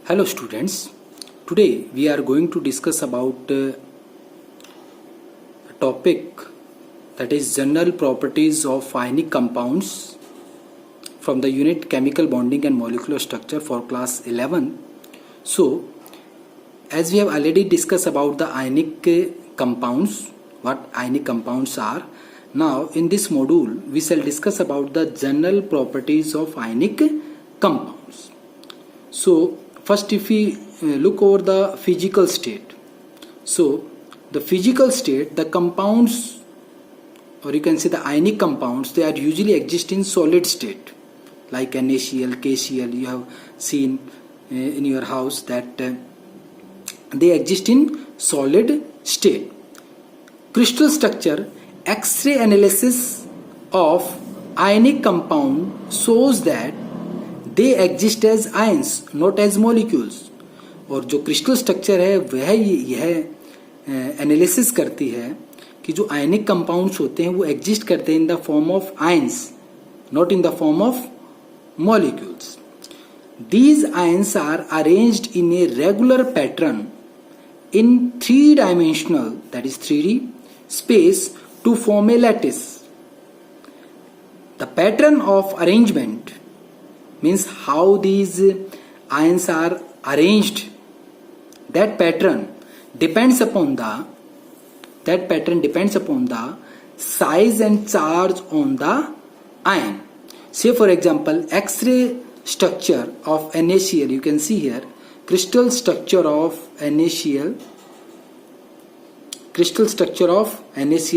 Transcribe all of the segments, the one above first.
Hello students, today we are going to discuss about a topic that is general properties of ionic compounds from the unit chemical bonding and molecular structure for class 11. So as we have already discussed about the ionic compounds, what ionic compounds are, now in this module we shall discuss about the general properties of ionic compounds. So first, if we look over the physical state, so the physical state, the compounds, or you can say the ionic compounds, they are usually exist in solid state, like NaCl, KCl. You have seen in your house that they exist in solid state. Crystal structure, X-ray analysis of ionic compound shows that they exist as ions, not as molecules. और जो crystal structure है वह यह analysis करती है कि जो ionic compounds होते हैं वो एग्जिस्ट करते हैं in the form of ions, not in the form of molecules. These ions are arranged in a regular pattern in three-dimensional, that is 3D space to form a lattice. The pattern of arrangement means how these ions are arranged. That pattern depends upon the size and charge on the ion. Say for example, X-ray structure of NaCl, you can see here crystal structure of NaCl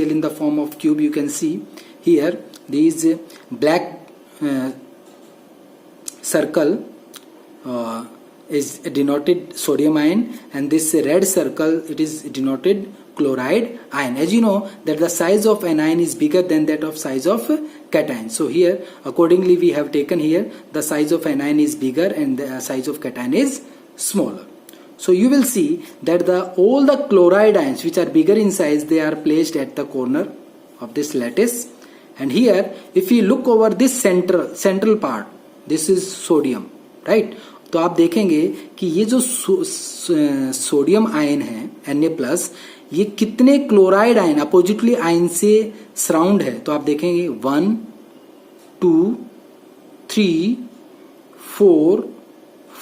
in the form of cube. You can see here these black circle is denoted sodium ion, and this red circle, it is denoted chloride ion. As you know that the size of an ion is bigger than that of size of cation. So here accordingly we have taken here the size of an ion is bigger and the size of cation is smaller. So you will see that all the chloride ions which are bigger in size, they are placed at the corner of this lattice. And here if we look over this central part, this is sodium, right? तो आप देखेंगे कि ये जो sodium ion है Na+, ये कितने chloride ion oppositely ion से सराउंड है. तो आप देखेंगे 1, 2, 3, 4,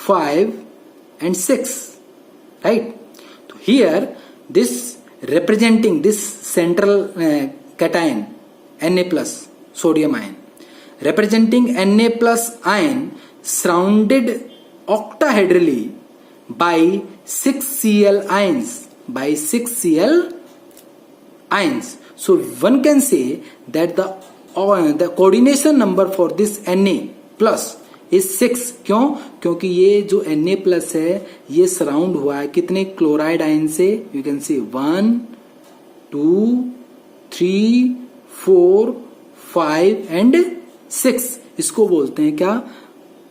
5 and 6, right? So here this representing this central cation Na+, sodium ion, representing Na+ ion surrounded octahedrally by 6 Cl ions. So one can say that the coordination number for this Na+ is 6. क्यों? क्योंकि ये जो Na+ है ये surround हुआ है कितने chloride ion से. You can see 1, 2, 3, 4, 5 and 6. इसको बोलते हैं क्या?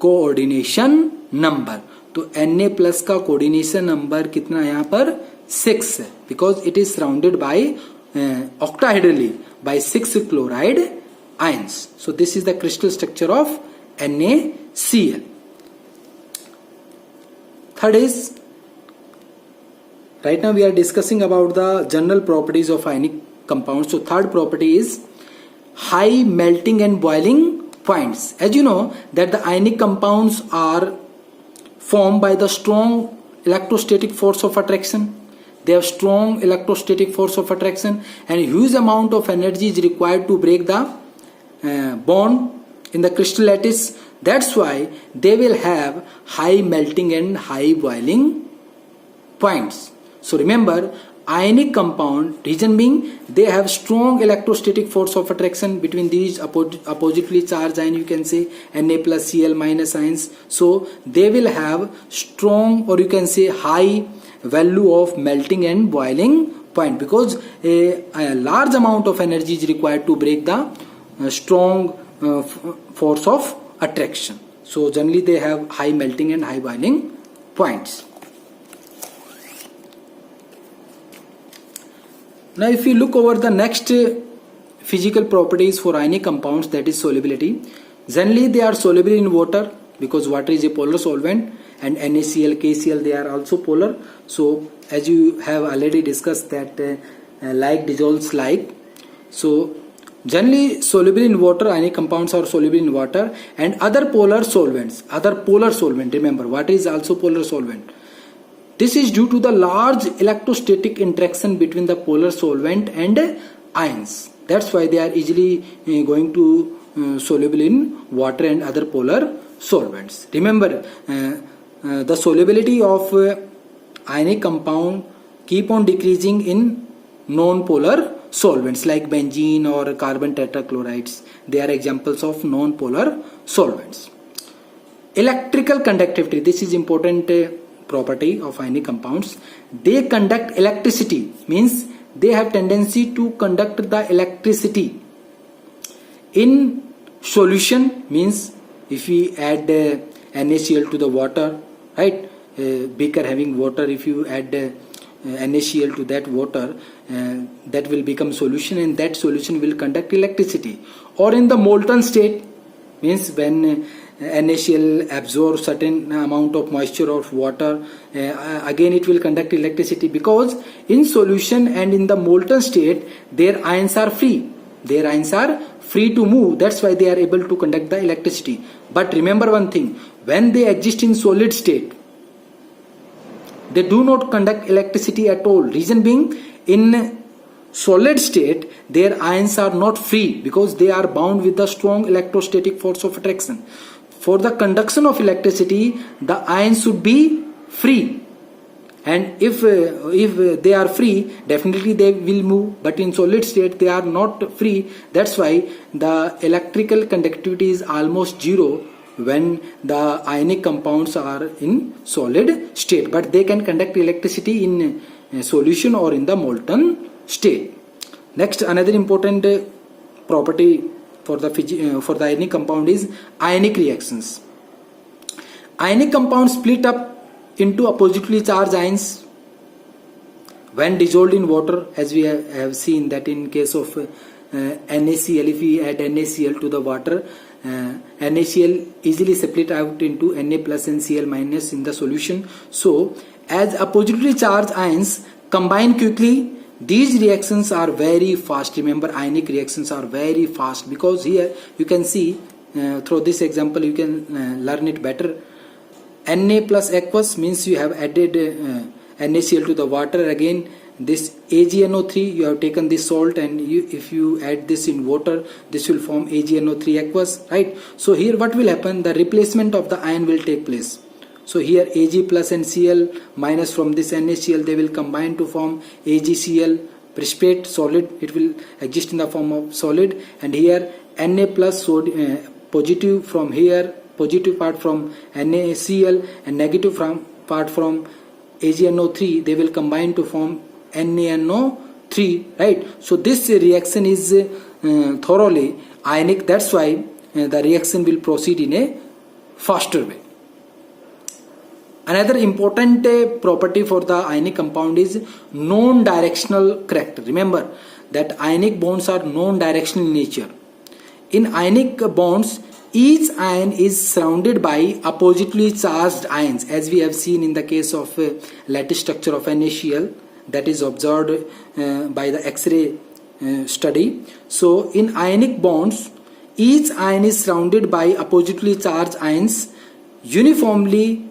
Coordination number. तो Na+ का कोऑर्डिनेशन नंबर कितना यहाँ पर 6 है, because it is surrounded by octahedrally by 6 chloride ions. So this is the crystal structure of NaCl. Third is, right now we are discussing about the general properties of ionic compounds. So third property is high melting and boiling points. As you know that the ionic compounds are formed by the strong electrostatic force of attraction. They have strong electrostatic force of attraction, and a huge amount of energy is required to break the bond in the crystal lattice. That's why they will have high melting and high boiling points. So remember, ionic compound, reason being they have strong electrostatic force of attraction between these oppositely charged ions, you can say Na+ Cl- ions. So they will have strong, or you can say high value of melting and boiling point, because a large amount of energy is required to break the strong force of attraction. So generally they have high melting and high boiling points. Now if you look over the next physical properties for ionic compounds, that is solubility. Generally they are soluble in water because water is a polar solvent, and NaCl, KCl, they are also polar. So as you have already discussed that like dissolves like. So generally soluble in water, ionic compounds are soluble in water, and other polar solvents. Other polar solvent, remember what is also polar solvent? This is due to the large electrostatic interaction between the polar solvent and ions. That's why they are easily going to soluble in water and other polar solvents. Remember, the solubility of ionic compound keep on decreasing in non-polar solvents like benzene or carbon tetrachlorides. They are examples of non-polar solvents. Electrical conductivity, this is important property of ionic compounds. They conduct electricity, means they have tendency to conduct the electricity in solution, means if we add NaCl to the water, right, beaker having water, if you add NaCl to that water, that will become solution, and that solution will conduct electricity. Or in the molten state, means when NaCl absorbs certain amount of moisture of water, again it will conduct electricity, because in solution and in the molten state their ions are free. Their ions are free to move. That's why they are able to conduct the electricity. But remember one thing, when they exist in solid state, they do not conduct electricity at all. Reason being, in solid state their ions are not free because they are bound with the strong electrostatic force of attraction. For the conduction of electricity, the ions should be free, and if they are free, definitely they will move. But in solid state they are not free. That's why the electrical conductivity is almost zero when the ionic compounds are in solid state, but they can conduct electricity in solution or in the molten state. Next, another important property for the ionic compound is ionic reactions. Ionic compounds split up into oppositely charged ions when dissolved in water, as we have seen that in case of NaCl, if we add NaCl to the water, NaCl easily split out into Na plus and Cl minus in the solution. So as oppositely charged ions combine quickly, these reactions are very fast. Remember, ionic reactions are very fast, because here you can see through this example you can learn it better. Na plus aqueous means you have added NaCl to the water. Again, this AgNO3, you have taken this salt, and if you add this in water, this will form AgNO3 aqueous, right? So here what will happen, the replacement of the ion will take place. So here Ag plus and Cl minus from this NaCl, they will combine to form AgCl precipitate solid. It will exist in the form of solid, and here Na plus positive from here, positive part from NaCl and negative part from AgNO3, they will combine to form NaNO3, right? So this reaction is thoroughly ionic. That's why the reaction will proceed in a faster way. Another important property for the ionic compound is non-directional character. Remember that ionic bonds are non-directional in nature. In ionic bonds, each ion is surrounded by oppositely charged ions, as we have seen in the case of lattice structure of NaCl that is observed by the X-ray study. So in ionic bonds, each ion is surrounded by oppositely charged ions uniformly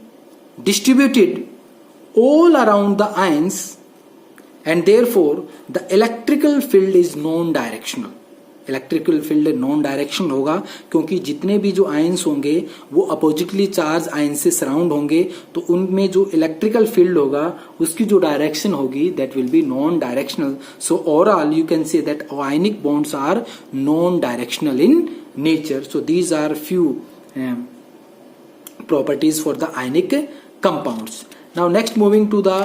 distributed all around the ions, and therefore the electrical field is non-directional. Electrical field non directional होगा क्योंकि जितने भी जो ions होंगे वो oppositely charge ion से surround होंगे, तो उनमें जो इलेक्ट्रिकल फील्ड होगा उसकी जो डायरेक्शन होगी that will be non directional. So overall you can say that ionic bonds are non directional in nature. So these are few properties for the ionic compounds. Now next, moving to the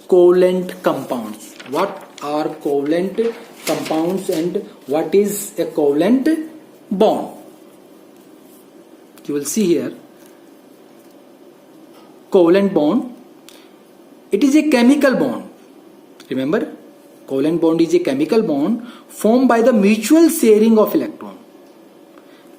covalent compounds. What are covalent compounds and what is a covalent bond? You will see here covalent bond. It is a chemical bond. Remember, covalent bond is a chemical bond formed by the mutual sharing of electron.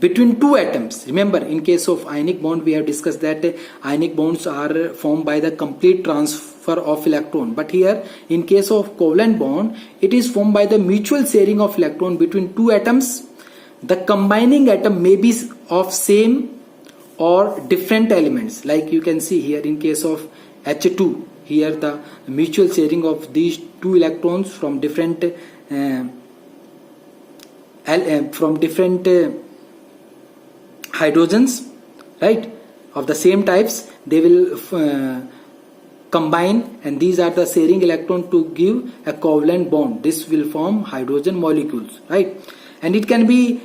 between two atoms. Remember, in case of ionic bond, we have discussed that ionic bonds are formed by the complete transfer of electron. But here, in case of covalent bond, it is formed by the mutual sharing of electron between two atoms. The combining atom may be of same or different elements. Like you can see here, in case of H2, here the mutual sharing of these two electrons from different hydrogens, right, of the same types, they will combine, and these are the sharing electron to give a covalent bond. This will form hydrogen molecules, right? And it can be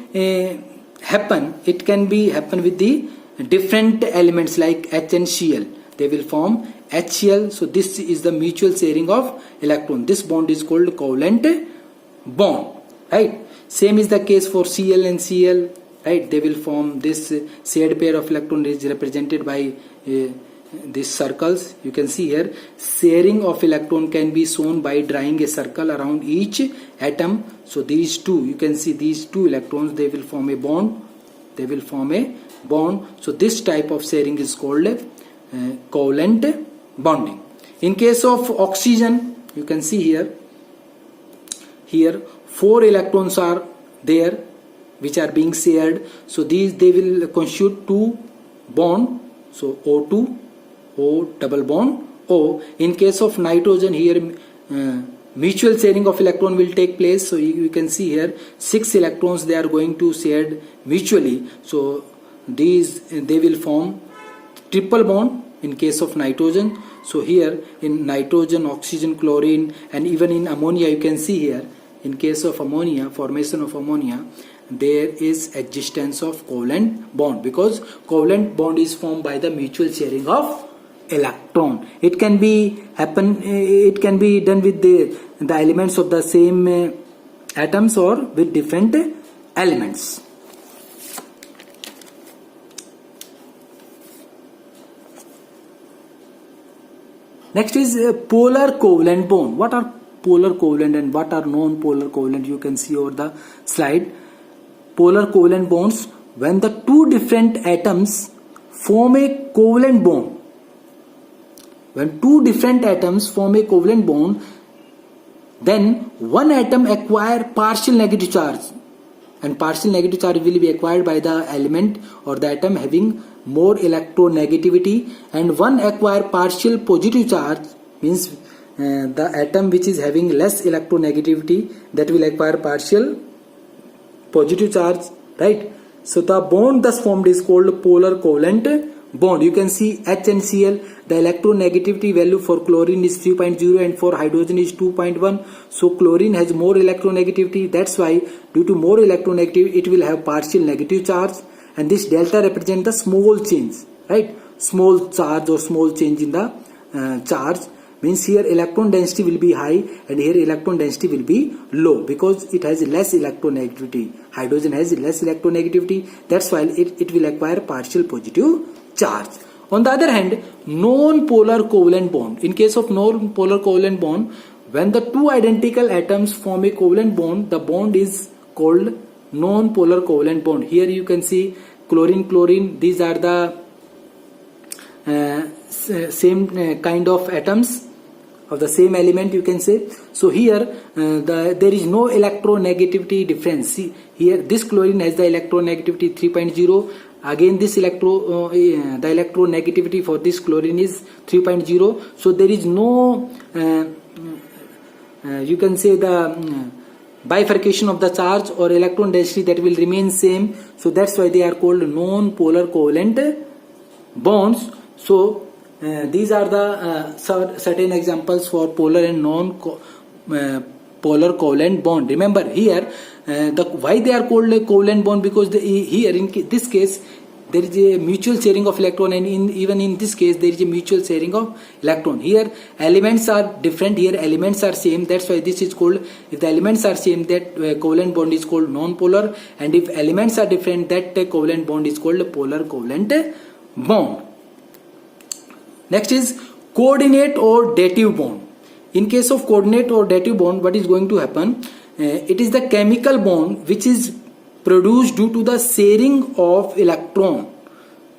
happen with the different elements like H and Cl. They will form HCl. So this is the mutual sharing of electron. This bond is called covalent bond, right? Same is the case for Cl and Cl, right? They will form this shared pair of electron is represented by these circles. You can see here, sharing of electron can be shown by drawing a circle around each atom. So these two, you can see these two electrons, they will form a bond. So this type of sharing is called covalent bonding. In case of oxygen, you can see here 4 electrons are there which are being shared. So they will constitute 2 bond. So O2, O double bond O. In case of nitrogen, here mutual sharing of electron will take place. So you can see here 6 electrons they are going to shared mutually. So they will form triple bond in case of nitrogen. So here in nitrogen, oxygen, chlorine, and even in ammonia, you can see here, in case of ammonia, formation of ammonia, there is existence of covalent bond, because covalent bond is formed by the mutual sharing of electron. It can be done with the elements of the same atoms or with different elements. Next is polar covalent bond. What are polar covalent and what are non-polar covalent? You can see over the slide. Polar covalent bonds, when the two different atoms form a covalent bond. When two different atoms form a covalent bond, then one atom acquire partial negative charge, and partial negative charge will be acquired by the element or the atom having more electronegativity, and one acquire partial positive charge, means the atom which is having less electronegativity, that will acquire partial positive charge, right? So the bond thus formed is called polar covalent bond. You can see H and Cl, the electronegativity value for chlorine is 3.0 and for hydrogen is 2.1. So chlorine has more electronegativity, that's why due to more electronegativity it will have partial negative charge, and this delta represents the small change, right? Small charge or small change in the charge, means here electron density will be high and here electron density will be low, because it has less electronegativity. Hydrogen has less electronegativity, that's why it will acquire partial positive charge. On the other hand, non-polar covalent bond. In case of non-polar covalent bond, when the two identical atoms form a covalent bond, the bond is called non-polar covalent bond. Here you can see chlorine, these are the same kind of atoms of the same element, you can say. So here there is no electronegativity difference. See here, this chlorine has the electronegativity 3.0. Again this the electronegativity for this chlorine is 3.0. So there is no you can say the bifurcation of the charge or electron density, that will remain same. So that's why they are called non-polar covalent bonds. So these are the certain examples for polar and non-polar covalent bond. Remember here why they are called a covalent bond, because here in this case there is a mutual sharing of electron, and even in this case there is a mutual sharing of electron. Here elements are different, here elements are same, that's why this is called, if the elements are same, that covalent bond is called non-polar, and if elements are different, that covalent bond is called polar covalent bond. Next is coordinate or dative bond. In case of coordinate or dative bond, what is going to happen? It is the chemical bond which is produced due to the sharing of electron.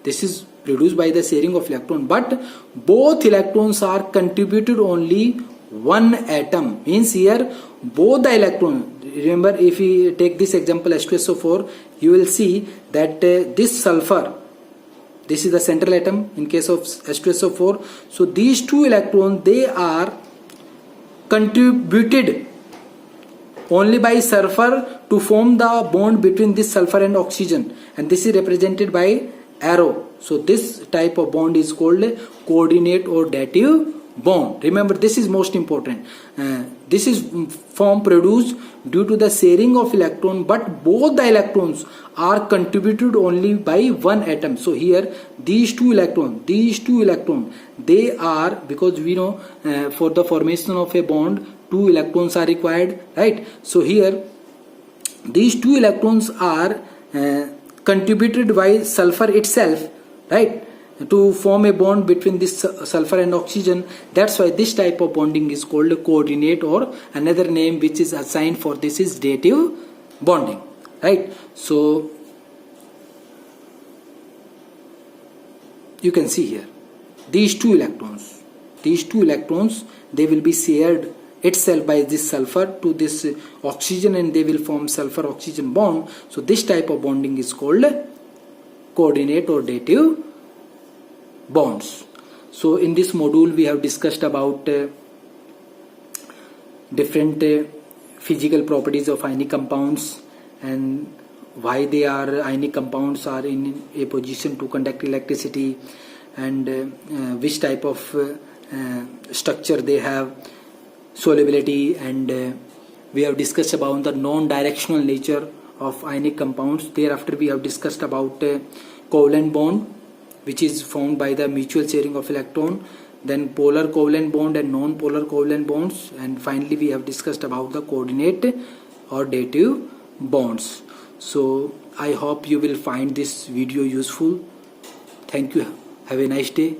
This is produced by the sharing of electron, but both electrons are contributed only one atom. Means here both the electron, remember if we take this example H2SO4, you will see that this sulfur, this is the central atom in case of H2SO4. So these two electrons, they are contributed only by sulfur to form the bond between this sulfur and oxygen, and this is represented by arrow. So this type of bond is called coordinate or dative bond. Remember, this is most important. This is form produced due to the sharing of electron, but both the electrons are contributed only by one atom. So here these two electrons, they are, because we know for the formation of a bond two electrons are required, right? So here these two electrons are contributed by sulfur itself, right, to form a bond between this sulfur and oxygen. That's why this type of bonding is called coordinate, or another name which is assigned for this is dative bonding, right? So you can see here these two electrons, they will be shared itself by this sulfur to this oxygen, and they will form sulfur oxygen bond. So this type of bonding is called coordinate or dative bonds. So in this module we have discussed about different physical properties of ionic compounds and why they are ionic compounds are in a position to conduct electricity, and which type of structure they have, solubility, and we have discussed about the non-directional nature of ionic compounds. Thereafter we have discussed about covalent bond, which is formed by the mutual sharing of electron, then polar covalent bond and non-polar covalent bonds, and finally we have discussed about the coordinate or dative bonds. So I hope you will find this video useful. Thank you. Have a nice day.